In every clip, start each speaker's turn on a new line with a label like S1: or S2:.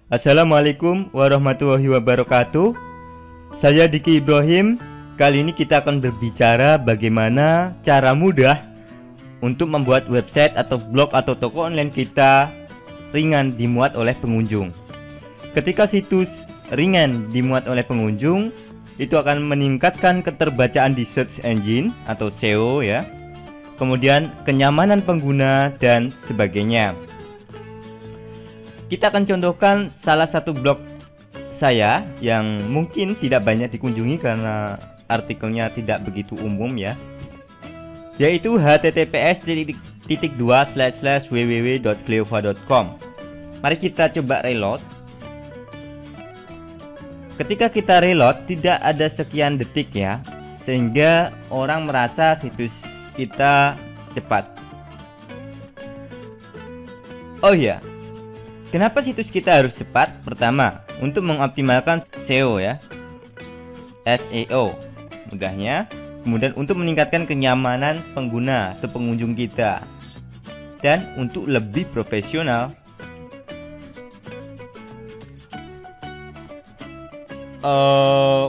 S1: Assalamualaikum warahmatullahi wabarakatuh. Saya Diki Ibrahim. Kali ini kita akan berbicara bagaimana cara mudah untuk membuat website atau blog atau toko online kita ringan dimuat oleh pengunjung. Ketika situs ringan dimuat oleh pengunjung, itu akan meningkatkan keterbacaan di search engine atau SEO ya. Kemudian kenyamanan pengguna dan sebagainya. Kita akan contohkan salah satu blog saya yang mungkin tidak banyak dikunjungi karena artikelnya tidak begitu umum ya, yaitu https://www.cleova.com. Mari kita coba reload. Ketika kita reload tidak ada sekian detik ya, sehingga orang merasa situs kita cepat. Oh ya, kenapa situs kita harus cepat? Pertama, untuk mengoptimalkan SEO ya, SEO mudahnya. Kemudian untuk meningkatkan kenyamanan pengguna atau pengunjung kita, dan untuk lebih profesional.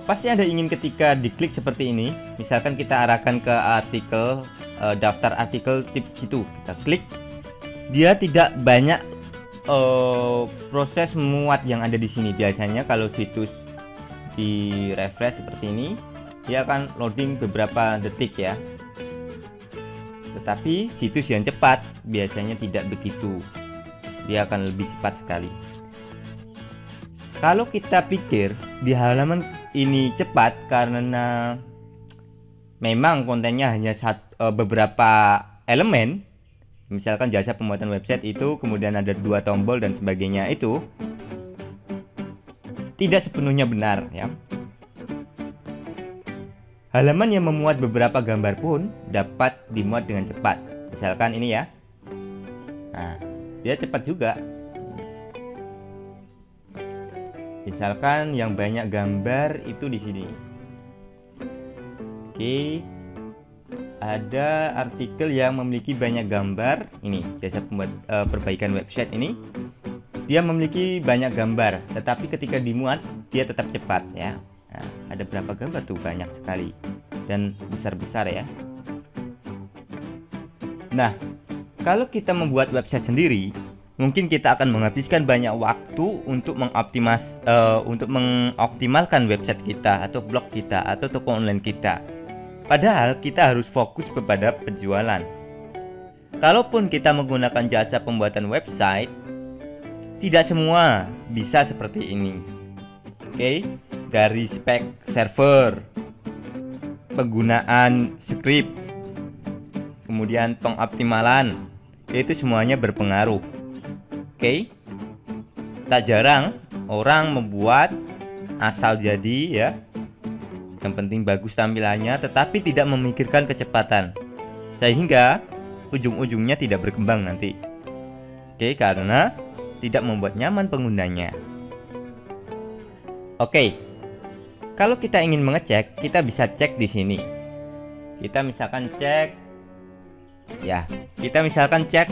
S1: Pasti Anda ingin ketika diklik seperti ini, misalkan kita arahkan ke artikel, daftar artikel tips itu, kita klik, dia tidak banyak proses memuat yang ada di sini. Biasanya kalau situs di refresh seperti ini, dia akan loading beberapa detik ya. Tetapi situs yang cepat biasanya tidak begitu, dia akan lebih cepat sekali. Kalau kita pikir di halaman ini cepat karena memang kontennya hanya beberapa elemen, misalkan jasa pembuatan website itu, kemudian ada 2 tombol dan sebagainya, itu tidak sepenuhnya benar ya. Halaman yang memuat beberapa gambar pun dapat dimuat dengan cepat. Misalkan ini ya. Nah, dia cepat juga. Misalkan yang banyak gambar itu di sini. Oke. Ada artikel yang memiliki banyak gambar. Ini jasa perbaikan website ini. Dia memiliki banyak gambar, tetapi ketika dimuat dia tetap cepat ya. Nah, ada berapa gambar tuh? Banyak sekali dan besar-besar ya. Nah, kalau kita membuat website sendiri, mungkin kita akan menghabiskan banyak waktu untuk mengoptimalkan website kita atau blog kita atau toko online kita. Padahal kita harus fokus kepada penjualan. Kalaupun kita menggunakan jasa pembuatan website, tidak semua bisa seperti ini. Oke, dari spek server, penggunaan script, kemudian pengoptimalan, itu semuanya berpengaruh. Oke, tak jarang orang membuat asal jadi ya. Yang penting bagus tampilannya, tetapi tidak memikirkan kecepatan, sehingga ujung-ujungnya tidak berkembang nanti. Oke, karena tidak membuat nyaman penggunanya. Oke, kalau kita ingin mengecek, kita bisa cek di sini. Kita misalkan cek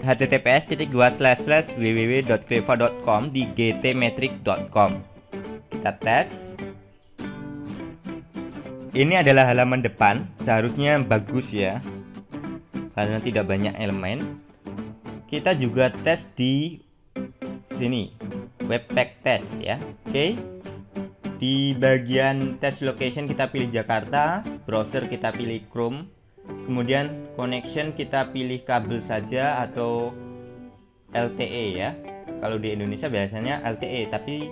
S1: https://www.cleova.com di gtmetric.com. Kita tes. Ini adalah halaman depan, seharusnya bagus ya, karena tidak banyak elemen. Kita juga tes di sini, webpack test ya. Oke. Di bagian test location kita pilih Jakarta, browser kita pilih Chrome, kemudian connection kita pilih kabel saja atau LTE ya. Kalau di Indonesia biasanya LTE, tapi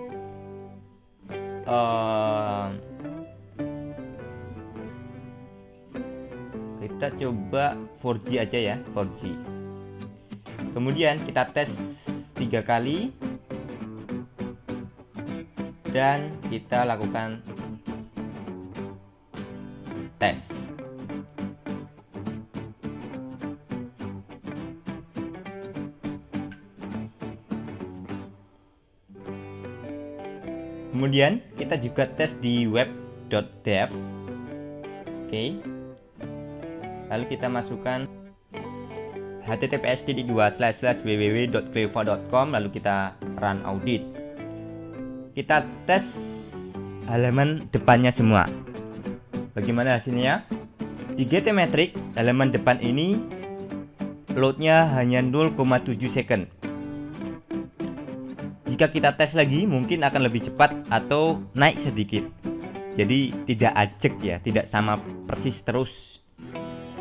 S1: kita coba 4G aja ya, 4G. Kemudian kita tes 3 kali dan kita lakukan tes. Kemudian kita juga tes di web.dev. Oke. Lalu kita masukkan https://www.cleova.com, lalu kita run audit. kita tes halaman depannya semua. Bagaimana hasilnya? Di GTmetrix halaman depan ini loadnya hanya 0,7 second. Jika kita tes lagi mungkin akan lebih cepat atau naik sedikit. Jadi tidak ajek ya, tidak sama persis terus.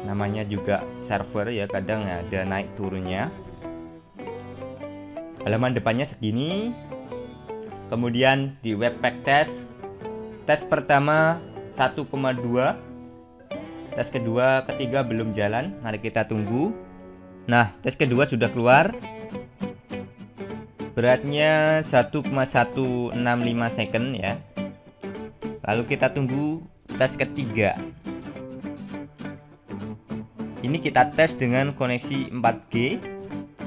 S1: Namanya juga server ya, kadang ada naik turunnya. Halaman depannya segini. Kemudian di Webpack Test, tes pertama 1,2, tes kedua, ketiga belum jalan, mari kita tunggu. Nah, tes kedua sudah keluar. Beratnya 1,165 second ya. Lalu kita tunggu tes ketiga. Ini kita tes dengan koneksi 4G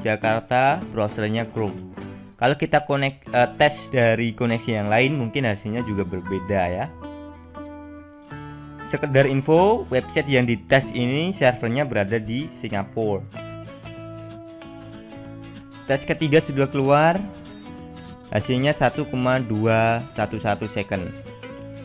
S1: Jakarta, browsernya Chrome. Kalau kita tes dari koneksi yang lain mungkin hasilnya juga berbeda ya. Sekedar info, website yang dites ini servernya berada di Singapura. Tes ketiga sudah keluar. Hasilnya 1,211 second.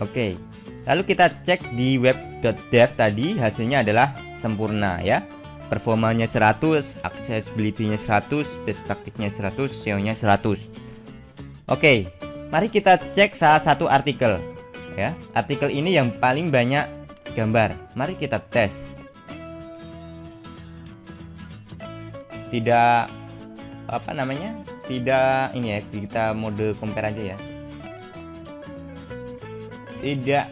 S1: Oke. Lalu kita cek di web.dev tadi, hasilnya adalah sempurna ya. Performanya 100, accessibility-nya 100, best practice-nya 100, SEO-nya 100. Oke, mari kita cek salah satu artikel ya. Artikel ini yang paling banyak gambar. Mari kita tes. Tidak apa namanya? Tidak ini ya, kita mode compare aja ya. Tidak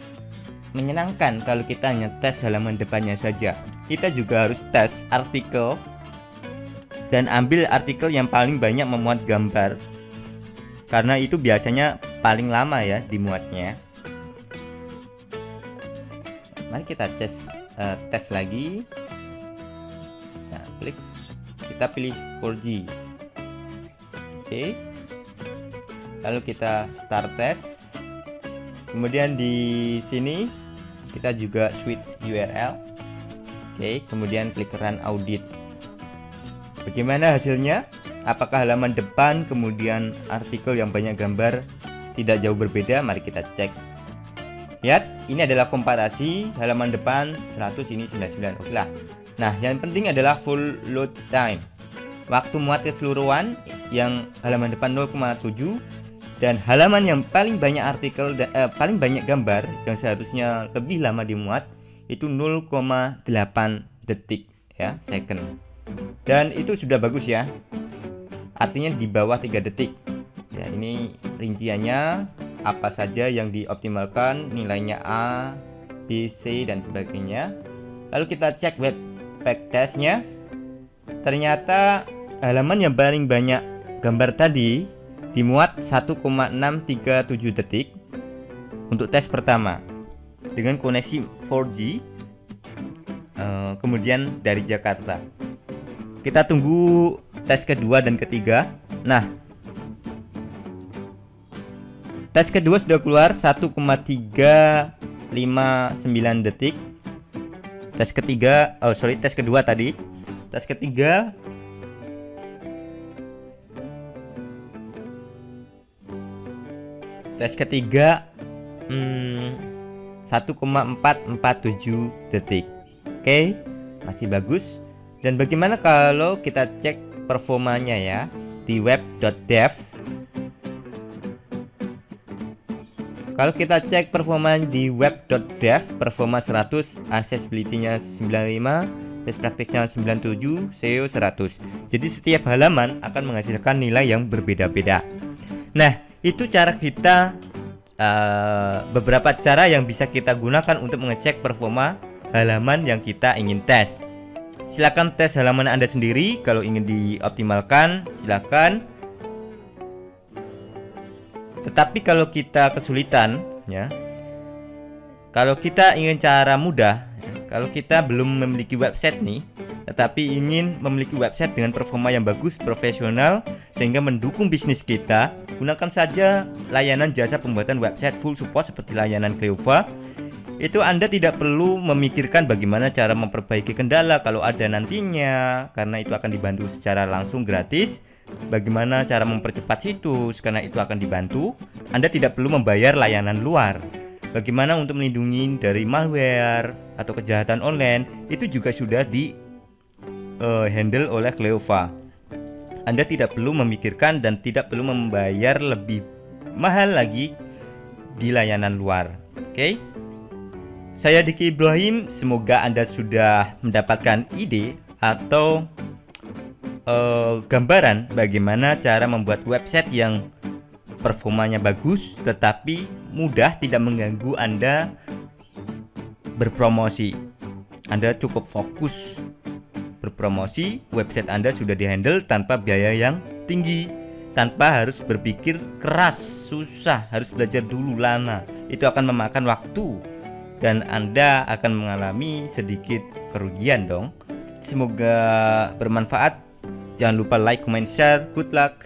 S1: menyenangkan kalau kita hanya tes halaman depannya saja. Kita juga harus tes artikel dan ambil artikel yang paling banyak memuat gambar, karena itu biasanya paling lama ya dimuatnya. Mari kita tes lagi. Nah, klik, kita pilih 4G. Oke. Lalu kita start test. Kemudian di sini kita juga switch URL. Oke, kemudian klik run audit. Bagaimana hasilnya? Apakah halaman depan kemudian artikel yang banyak gambar tidak jauh berbeda? Mari kita cek. Lihat, ini adalah komparasi halaman depan 100, ini 99. Oke lah. Nah, yang penting adalah full load time. Waktu muat keseluruhan yang halaman depan 0,7 dan halaman yang paling banyak artikel paling banyak gambar yang seharusnya lebih lama dimuat itu 0,8 detik ya, second. Dan itu sudah bagus ya. Artinya di bawah 3 detik. Ya, ini rinciannya apa saja yang dioptimalkan, nilainya A, B, C dan sebagainya. Lalu kita cek Webpack Test-nya. Ternyata halaman yang paling banyak gambar tadi dimuat 1,637 detik untuk tes pertama dengan koneksi 4G, kemudian dari Jakarta. Kita tunggu tes kedua dan ketiga. Nah, tes kedua sudah keluar 1,359 detik. Tes ketiga, tes kedua tadi. Tes ketiga Tes ketiga 1,447 detik. Oke, masih bagus. Dan bagaimana kalau kita cek performanya ya di web.dev? Kalau kita cek performa di web.dev, performa 100, accessibility-nya 95, best practice-nya 97, SEO 100. Jadi setiap halaman akan menghasilkan nilai yang berbeda-beda. Nah, itu cara kita, beberapa cara yang bisa kita gunakan untuk mengecek performa halaman yang kita ingin tes. Silakan tes halaman Anda sendiri. Kalau ingin dioptimalkan, silakan. Tetapi kalau kita kesulitan ya, kalau kita ingin cara mudah, kalau kita belum memiliki website nih, tetapi ingin memiliki website dengan performa yang bagus, profesional, sehingga mendukung bisnis kita, gunakan saja layanan jasa pembuatan website full support seperti layanan Cleova. Itu Anda tidak perlu memikirkan bagaimana cara memperbaiki kendala kalau ada nantinya, karena itu akan dibantu secara langsung gratis. bagaimana cara mempercepat situs, karena itu akan dibantu. Anda tidak perlu membayar layanan luar. Bagaimana untuk melindungi dari malware atau kejahatan online, itu juga sudah di handle oleh Cleova. Anda tidak perlu memikirkan dan tidak perlu membayar lebih mahal lagi di layanan luar. Oke. Saya Diki Ibrahim, semoga Anda sudah mendapatkan ide atau gambaran bagaimana cara membuat website yang performanya bagus tetapi mudah, tidak mengganggu Anda berpromosi. Anda cukup fokus berpromosi, website Anda sudah dihandle tanpa biaya yang tinggi, tanpa harus berpikir keras, susah, harus belajar dulu lama. Itu akan memakan waktu dan Anda akan mengalami sedikit kerugian dong. Semoga bermanfaat. Jangan lupa like, comment, share. Good luck.